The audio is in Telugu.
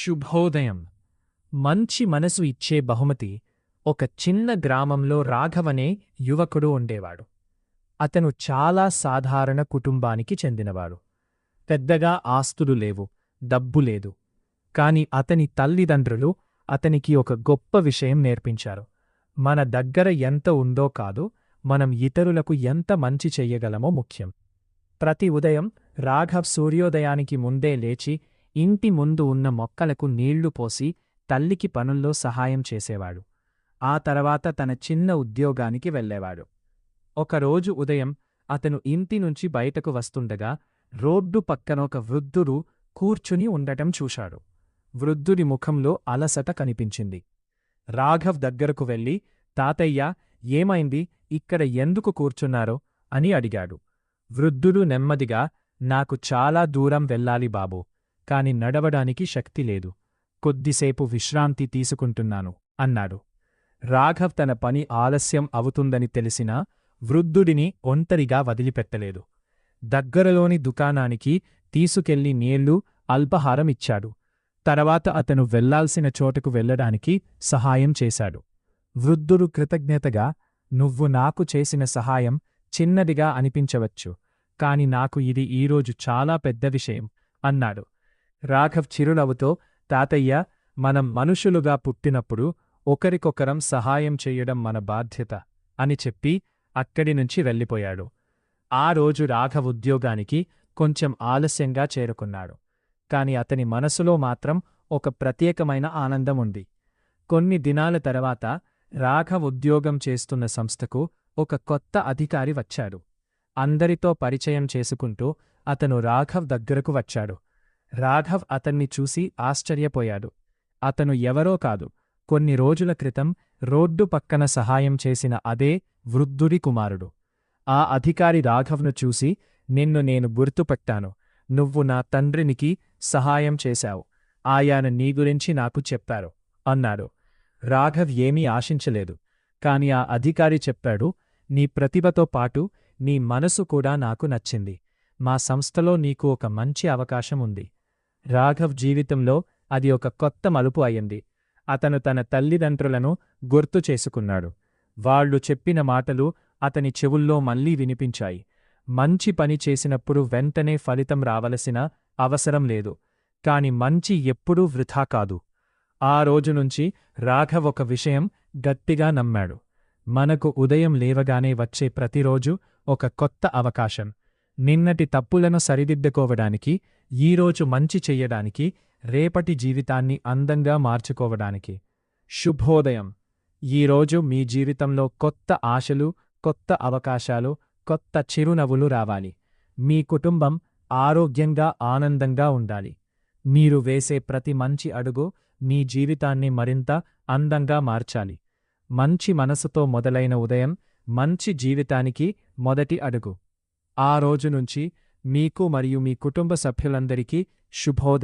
శుభోదయం. మంచి మనసు ఇచ్చే బహుమతి. ఒక చిన్న గ్రామంలో రాఘవనే యువకుడు ఉండేవాడు. అతను చాలా సాధారణ కుటుంబానికి చెందినవాడు. పెద్దగా ఆస్తులు లేవు, డబ్బు లేదు. కాని అతని తల్లిదండ్రులు అతనికి ఒక గొప్ప విషయం నేర్పించారు. మన దగ్గర ఎంత ఉందో కాదు, మనం ఇతరులకు ఎంత మంచి చెయ్యగలమో ముఖ్యం. ప్రతి ఉదయం రాఘవ్ సూర్యోదయానికి ముందే లేచి ఇంటి ముందు ఉన్న మొక్కలకు నీళ్లు పోసి తల్లికి పనుల్లో సహాయం చేసేవాడు. ఆ తర్వాత తన చిన్న ఉద్యోగానికి వెళ్ళేవాడు. ఒకరోజు ఉదయం అతను ఇంటి నుంచి బయటకు వస్తుండగా రోడ్డు పక్కన ఒక వృద్ధుడు కూర్చుని ఉండటం చూశాడు. వృద్ధుడి ముఖంలో అలసట కనిపించింది. రాఘవ్ దగ్గరకు వెళ్ళి, తాతయ్యా, ఏమైంది, ఇక్కడ ఎందుకు కూర్చున్నారో అని అడిగాడు. వృద్ధుడు నెమ్మదిగా, నాకు చాలా దూరం వెళ్ళాలి బాబూ, కాని నడవడానికి శక్తి లేదు. కొద్దిసేపు విశ్రాంతి తీసుకుంటున్నాను అన్నాడు. రాఘవ్ తన పని ఆలస్యం అవుతుందని తెలిసినా వృద్ధుడిని ఒంటరిగా వదిలిపెట్టలేదు. దగ్గరలోని దుకాణానికి తీసుకెళ్లి నీళ్లు, అల్పాహారం ఇచ్చాడు. తర్వాత అతను వెళ్లాల్సిన చోటుకు వెళ్లడానికి సహాయం చేశాడు. వృద్ధుడు కృతజ్ఞతగా, నువ్వు నాకు చేసిన సహాయం చిన్నదిగా అనిపించవచ్చు, కాని నాకు ఇది ఈరోజు చాలా పెద్ద విషయం అన్నాడు. రాఘవ్ చిరునవ్వుతో, తాతయ్య, మనం మనుషులుగా పుట్టినప్పుడు ఒకరికొకరం సహాయం చెయ్యడం మన బాధ్యత అని చెప్పి అక్కడి నుంచి వెళ్ళిపోయాడు. ఆ రోజు రాఘవ్ ఉద్యోగానికి కొంచెం ఆలస్యంగా చేరుకున్నాడు. కాని అతని మనసులో మాత్రం ఒక ప్రత్యేకమైన ఆనందం ఉంది. కొన్ని దినాల తర్వాత రాఘవ్ ఉద్యోగం చేస్తున్న సంస్థకు ఒక కొత్త అధికారి వచ్చాడు. అందరితో పరిచయం చేసుకుంటూ అతను రాఘవ్ దగ్గరకు వచ్చాడు. రాఘవ్ అతన్ని చూసి ఆశ్చర్యపోయాడు. అతను ఎవరో కాదు, కొన్ని రోజుల క్రితం రోడ్డు పక్కన సహాయం చేసిన అదే వృద్ధుడి కుమారుడు. ఆ అధికారి రాఘవ్ను చూసి, నిన్ను నేను గుర్తుపట్టాను, నువ్వు నా తండ్రికి సహాయం చేశావు, ఆయన నీ గురించి నాకు చెప్పారు అన్నాడు. రాఘవ్ ఏమీ ఆశించలేదు. కాని ఆ అధికారి చెప్పాడు, నీ ప్రతిభతో పాటు నీ మనసు కూడా నాకు నచ్చింది. మా సంస్థలో నీకు ఒక మంచి అవకాశం ఉంది. రాఘవ్ జీవితంలో అది ఒక కొత్త మలుపు అయ్యింది. అతను తన తల్లిదండ్రులను గుర్తు చేసుకున్నాడు. వాళ్లు చెప్పిన మాటలు అతని చెవుల్లో మళ్లీ వినిపించాయి. మంచి పని చేసినప్పుడు వెంటనే ఫలితం రావలసిన అవసరం లేదు, కాని మంచి ఎప్పుడూ వృథా కాదు. ఆ రోజునుంచి రాఘవ్ ఒక విషయం గట్టిగా నమ్మాడు. మనకు ఉదయం లేవగానే వచ్చే ప్రతిరోజు ఒక కొత్త అవకాశం. నిన్నటి తప్పులను సరిదిద్దుకోవడానికి, ఈరోజు మంచి చెయ్యడానికి, రేపటి జీవితాన్ని అందంగా మార్చుకోవడానికి. శుభోదయం. ఈరోజు మీ జీవితంలో కొత్త ఆశలు, కొత్త అవకాశాలు, కొత్త చిరునవ్వులు రావాలి. మీ కుటుంబం ఆరోగ్యంగా, ఆనందంగా ఉండాలి. మీరు వేసే ప్రతి మంచి అడుగు మీ జీవితాన్ని మరింత అందంగా మార్చాలి. మంచి మనసుతో మొదలైన ఉదయం మంచి జీవితానికి మొదటి అడుగు. ఆ రోజు నుంచి మీకు మరియు మీ కుటుంబ సభ్యులందరికీ శుభోదయం.